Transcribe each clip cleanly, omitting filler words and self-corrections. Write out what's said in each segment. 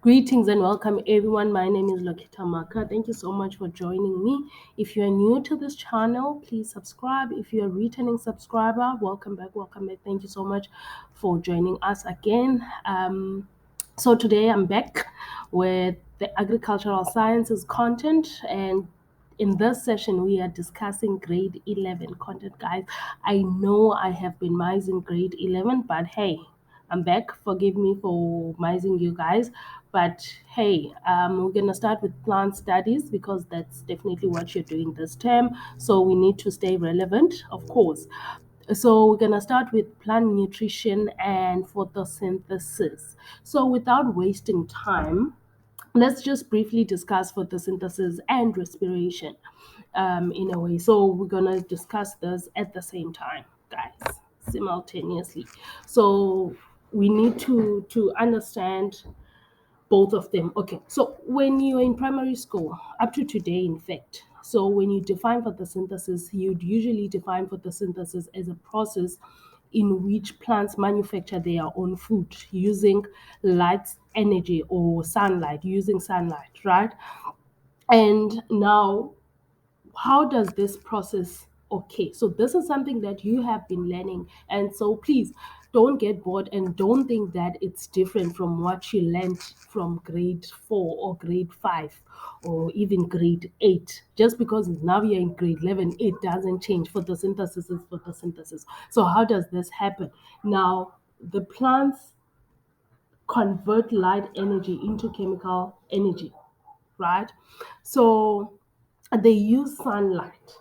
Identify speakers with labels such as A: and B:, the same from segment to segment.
A: Greetings and welcome everyone. My name is Lokita Maka. Thank you so much for joining me. If you are new to this channel, please subscribe. If you're a returning subscriber, welcome back, welcome back. Thank you so much for joining us again. So today I'm back with the agricultural sciences content, and in this session we are discussing grade 11 content, guys. I know I have been mising grade 11, but hey, I'm back. Forgive me for mising you guys. But hey, we're going to start with plant studies because that's definitely what you're doing this term. So we need to stay relevant, of course. So we're going to start with plant nutrition and photosynthesis. So without wasting time, let's just briefly discuss photosynthesis and respiration in a way. So we're going to discuss this at the same time, guys, simultaneously. So we need to understand both of them. Okay, so when you're in primary school, up to today, in fact, so when you define photosynthesis, you'd usually define photosynthesis as a process in which plants manufacture their own food using light energy or sunlight, using sunlight, right? And now, how does this process, okay, so this is something that you have been learning, and so please don't get bored and don't think that it's different from what you learned from grade 4 or grade 5 or even grade 8. Just because now you're in grade 11, it doesn't change. Photosynthesis is photosynthesis. So how does this happen? Now the plants convert light energy into chemical energy, right? So they use sunlight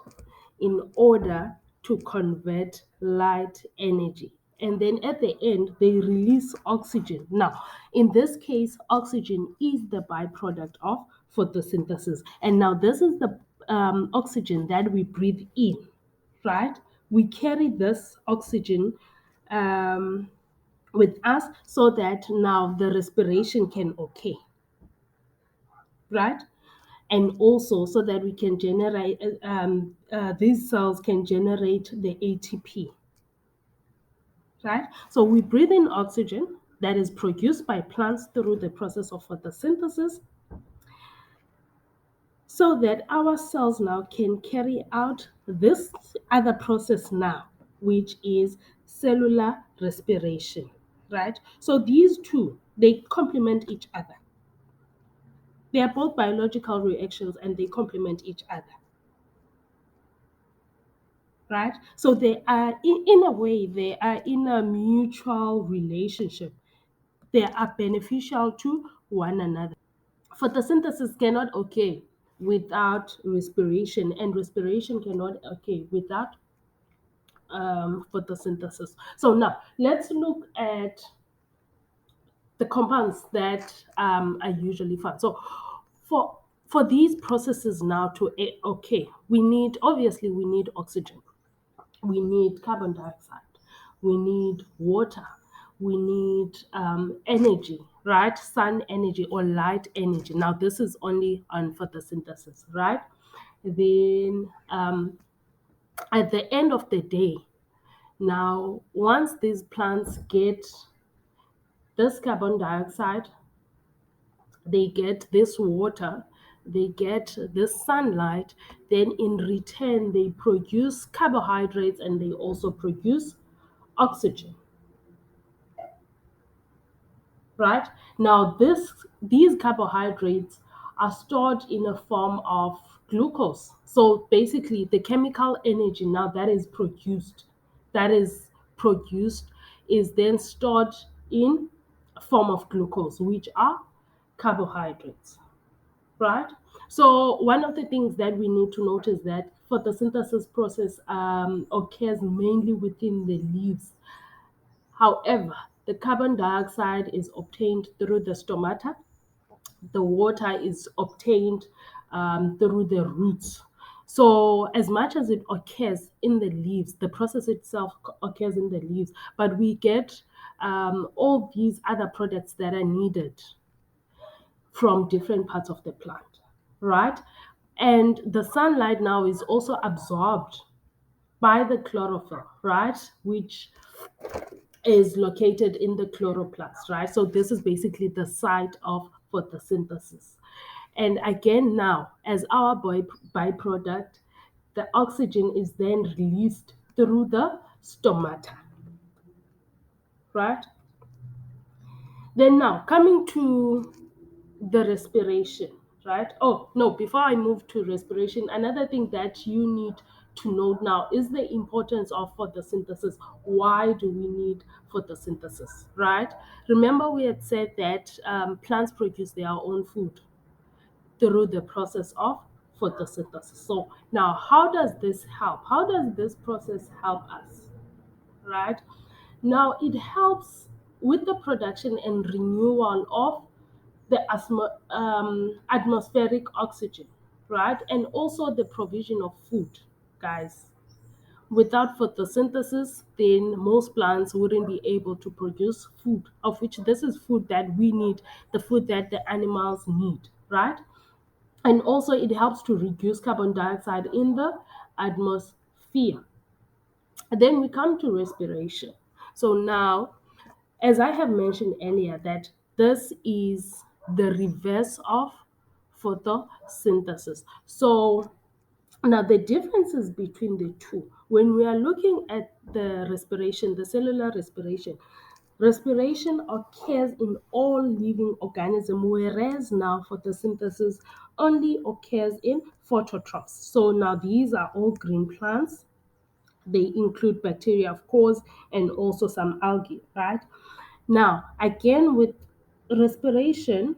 A: in order to convert light energy. And then at the end, they release oxygen. Now, in this case, oxygen is the byproduct of photosynthesis. And now, this is the oxygen that we breathe in, right? We carry this oxygen um, with us so that now the respiration can okay, right? And also so that we can generate these cells can generate the ATP, right? So we breathe in oxygen that is produced by plants through the process of photosynthesis so that our cells now can carry out this other process now, which is cellular respiration, right? So these two, they complement each other. They are both biological reactions and they complement each other, right? So they are, in a way, they are in a mutual relationship. They are beneficial to one another. Photosynthesis cannot occur without respiration, and respiration cannot occur without photosynthesis. So now let's look at the compounds that are usually found. So for these processes now to occur, we need, obviously we need oxygen, we need carbon dioxide, we need water, we need energy, right? Sun energy or light energy. Now, this is only on photosynthesis, right? Then at the end of the day, now, once these plants get this carbon dioxide, they get this water, they get this sunlight, then in return, they produce carbohydrates and they also produce oxygen, right? Now, these carbohydrates are stored in a form of glucose. So basically, the chemical energy now that is produced, is then stored in a form of glucose, which are carbohydrates, right? So one of the things that we need to notice that photosynthesis process occurs mainly within the leaves. However, the carbon dioxide is obtained through the stomata, the water is obtained through the roots. So, as much as it occurs in the leaves, the process itself occurs in the leaves, but we get all these other products that are needed from different parts of the plant, right? And the sunlight now is also absorbed by the chlorophyll, right? Which is located in the chloroplast, right? So this is basically the site of photosynthesis. And again, now, as our byproduct, the oxygen is then released through the stomata, right? Then now, coming to the respiration, right? Oh, no, before I move to respiration, another thing that you need to note now is the importance of photosynthesis. Why do we need photosynthesis, right? Remember, we had said that plants produce their own food through the process of photosynthesis. So, now how does this help? How does this process help us, right? Now, it helps with the production and renewal of the atmospheric oxygen, right? And also the provision of food, guys. Without photosynthesis, then most plants wouldn't be able to produce food, of which this is food that we need, the food that the animals need, right? And also, it helps to reduce carbon dioxide in the atmosphere. Then we come to respiration. So now, as I have mentioned earlier, that this is the reverse of photosynthesis. So now the differences between the two, when we are looking at the respiration, the cellular respiration, respiration occurs in all living organisms, whereas now photosynthesis only occurs in phototrophs. So now these are all green plants, they include bacteria, of course, and also some algae, right? Now, again, with respiration,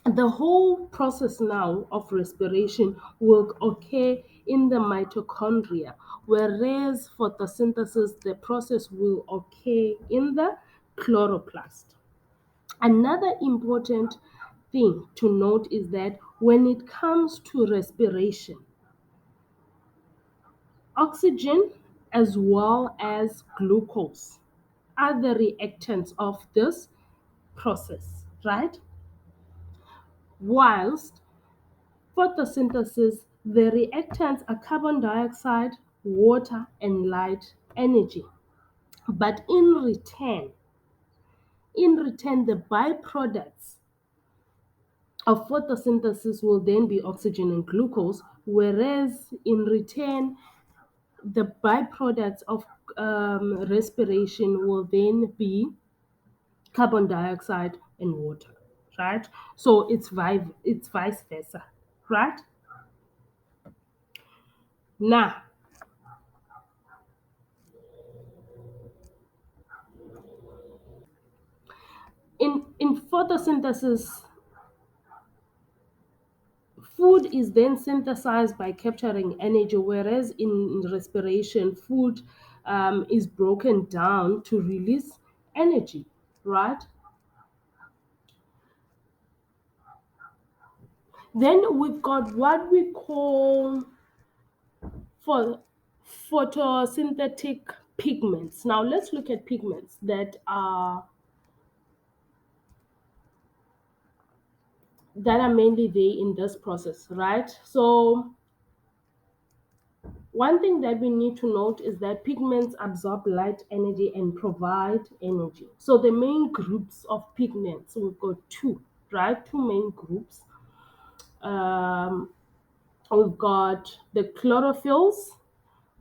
A: the whole process now of respiration will occur in the mitochondria, whereas photosynthesis, the process will occur in the chloroplast. Another important thing to note is that when it comes to respiration, oxygen as well as glucose are the reactants of this process, right? Whilst photosynthesis, the reactants are carbon dioxide, water, and light energy. But in return, the byproducts of photosynthesis will then be oxygen and glucose, whereas in return, the byproducts of respiration will then be carbon dioxide and water, right? So it's vice versa, right? Now, in photosynthesis, food is then synthesized by capturing energy, whereas in respiration, food is broken down to release energy, right? Then we've got what we call for photosynthetic pigments. Now let's look at pigments that are mainly there in this process, right? So one thing that we need to note is that pigments absorb light energy and provide energy. So the main groups of pigments, we've got two, right? Two main groups. Um, we've got the chlorophylls,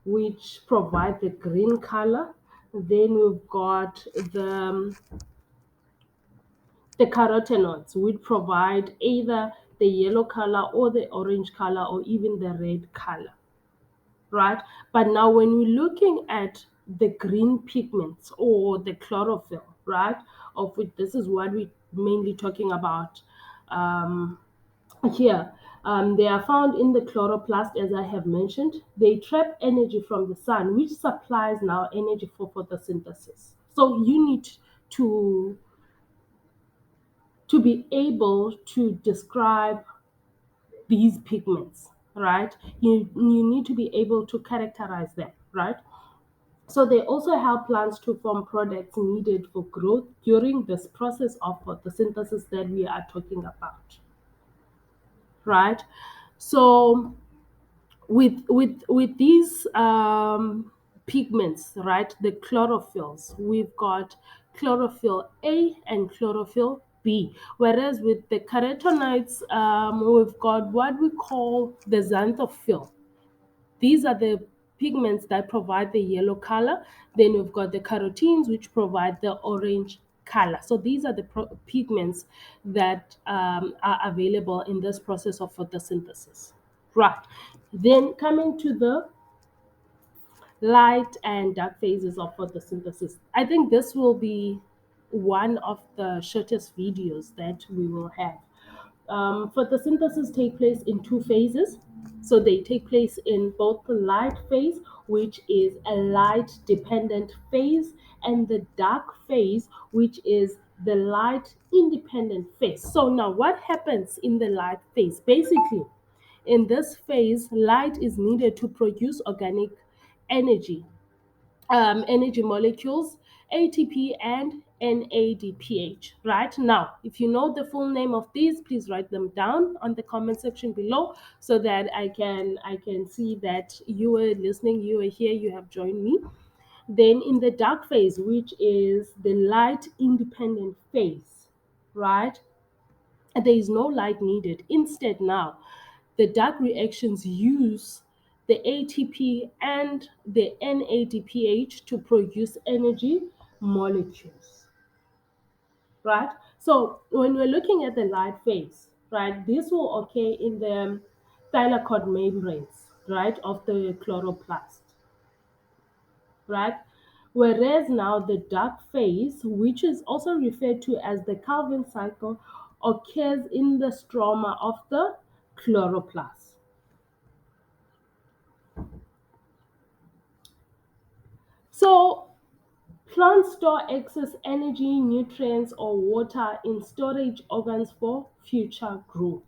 A: which provide the green color. Then we've got the carotenoids, which provide either the yellow color or the orange color or even the red color, right? But now, when we're looking at the green pigments or the chlorophyll, right, of which this is what we're mainly talking about um, here, they are found in the chloroplast, as I have mentioned. They trap energy from the sun, which supplies now energy for photosynthesis. So you need to to be able to describe these pigments, right? You need to be able to characterize them, right? So they also help plants to form products needed for growth during this process of photosynthesis that we are talking about, right? So with these pigments, right, the chlorophylls, we've got chlorophyll A and chlorophyll B. Whereas with the carotenoids, we've got what we call the xanthophyll. These are the pigments that provide the yellow color. Then we've got the carotenes, which provide the orange color. So these are the pigments that are available in this process of photosynthesis. Right. Then coming to the light and dark phases of photosynthesis. I think this will be one of the shortest videos that we will have. Photosynthesis take place in two phases. So they take place in both the light phase, which is a light dependent phase, and the dark phase, which is the light independent phase. So now what happens in the light phase? Basically, in this phase, light is needed to produce organic energy, energy molecules, ATP and NADPH. Right now, if you know the full name of these, please write them down on the comment section below so that I can see that you were listening, you were here, you have joined me. Then in the dark phase, which is the light independent phase, right? There is no light needed. Instead, now the dark reactions use the ATP and the NADPH to produce energy molecules, right? So when we're looking at the light phase, right, this will occur in the thylakoid membranes, right, of the chloroplast, right? Whereas now the dark phase, which is also referred to as the Calvin cycle, occurs in the stroma of the chloroplast. So plants store excess energy, nutrients, or water in storage organs for future growth,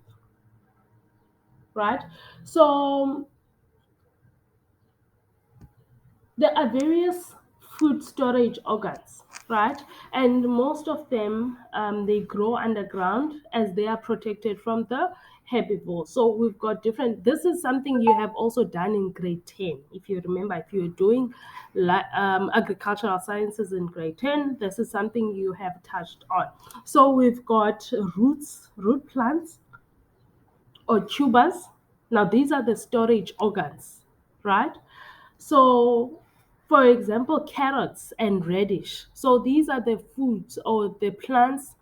A: right? So there are various food storage organs, right? And most of them, they grow underground as they are protected from the herbivores. So we've got different. This is something you have also done in grade 10. If you remember, if you're doing agricultural sciences in grade 10, this is something you have touched on. So we've got roots, root plants, or tubers. Now, these are the storage organs, right? So, for example, carrots and radish. So, these are the foods or the plants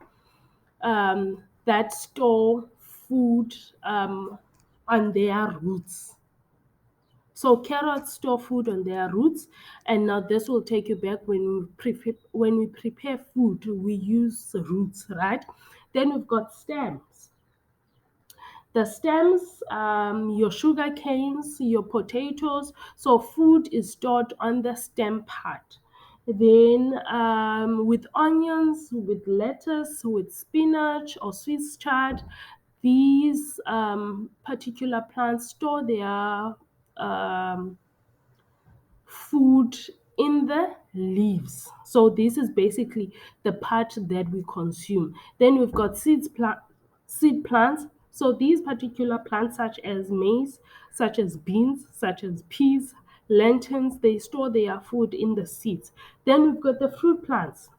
A: that store food on their roots. So carrots store food on their roots, and now this will take you back when we prepare food. We use roots, right? Then we've got stems. The stems, your sugar canes, your potatoes. So food is stored on the stem part. Then with onions, with lettuce, with spinach or Swiss chard, these particular plants store their food in the leaves. So this is basically the part that we consume. Then we've got seed plants. So these particular plants, such as maize, such as beans, such as peas, lentils, they store their food in the seeds. Then we've got the fruit plants.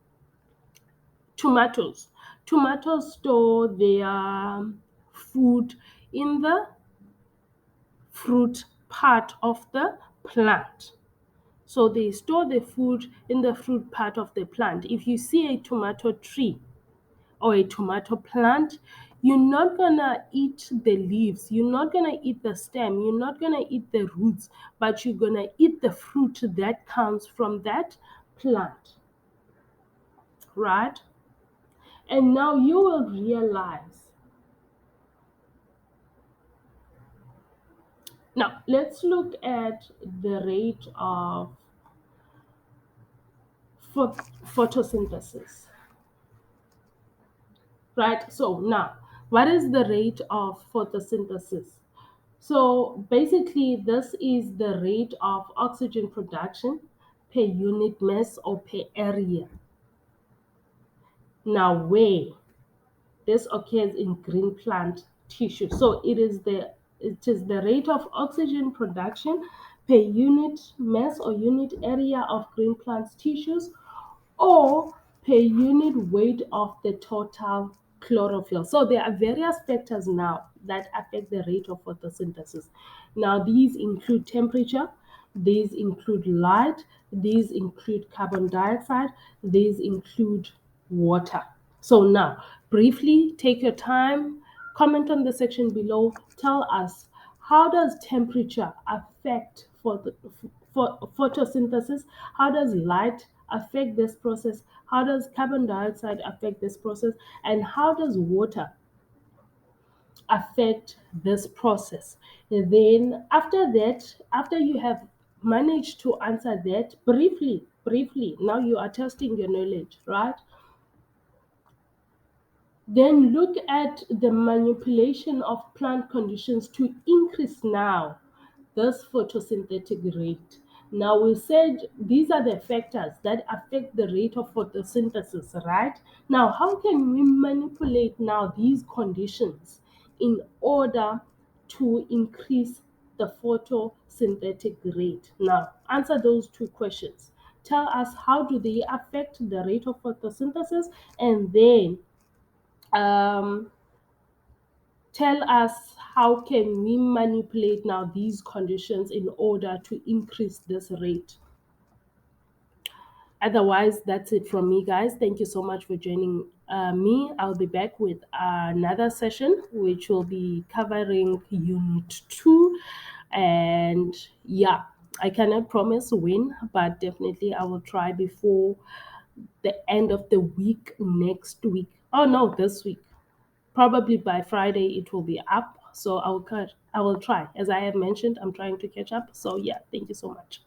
A: Tomatoes. Tomatoes store their food in the fruit part of the plant. So they store the food in the fruit part of the plant. If you see a tomato tree or a tomato plant, you're not gonna eat the leaves, you're not gonna eat the stem, you're not gonna eat the roots, but you're gonna eat the fruit that comes from that plant, right? And now you will realize. Now let's look at the rate of photosynthesis. Right? So now, what is the rate of photosynthesis? So basically, this is the rate of oxygen production per unit mass or per area. Now, where this occurs in green plant tissue. So it is the rate of oxygen production per unit mass or unit area of green plant tissues, or per unit weight of the total chlorophyll. So there are various factors now that affect the rate of photosynthesis. Now these include temperature, these include light, these include carbon dioxide, these include water. So now, briefly take your time, comment on the section below, tell us how does temperature affect for photosynthesis? How does light affect this process? How does carbon dioxide affect this process? And how does water affect this process? And then after that, after you have managed to answer that briefly, now you are testing your knowledge, right? Then look at the manipulation of plant conditions to increase now this photosynthetic rate. Now we said these are the factors that affect the rate of photosynthesis, right? Now how can we manipulate now these conditions in order to increase the photosynthetic rate? Now answer those two questions. Tell us how do they affect the rate of photosynthesis, and then um, tell us how can we manipulate now these conditions in order to increase this rate. Otherwise, that's it from me, guys. Thank you so much for joining me. I'll be back with another session which will be covering unit 2. And yeah, I cannot promise when, but definitely I will try before the end of the week next week. Oh no, this week. Probably by Friday it will be up. So I will try. As I have mentioned, I'm trying to catch up. So yeah, thank you so much.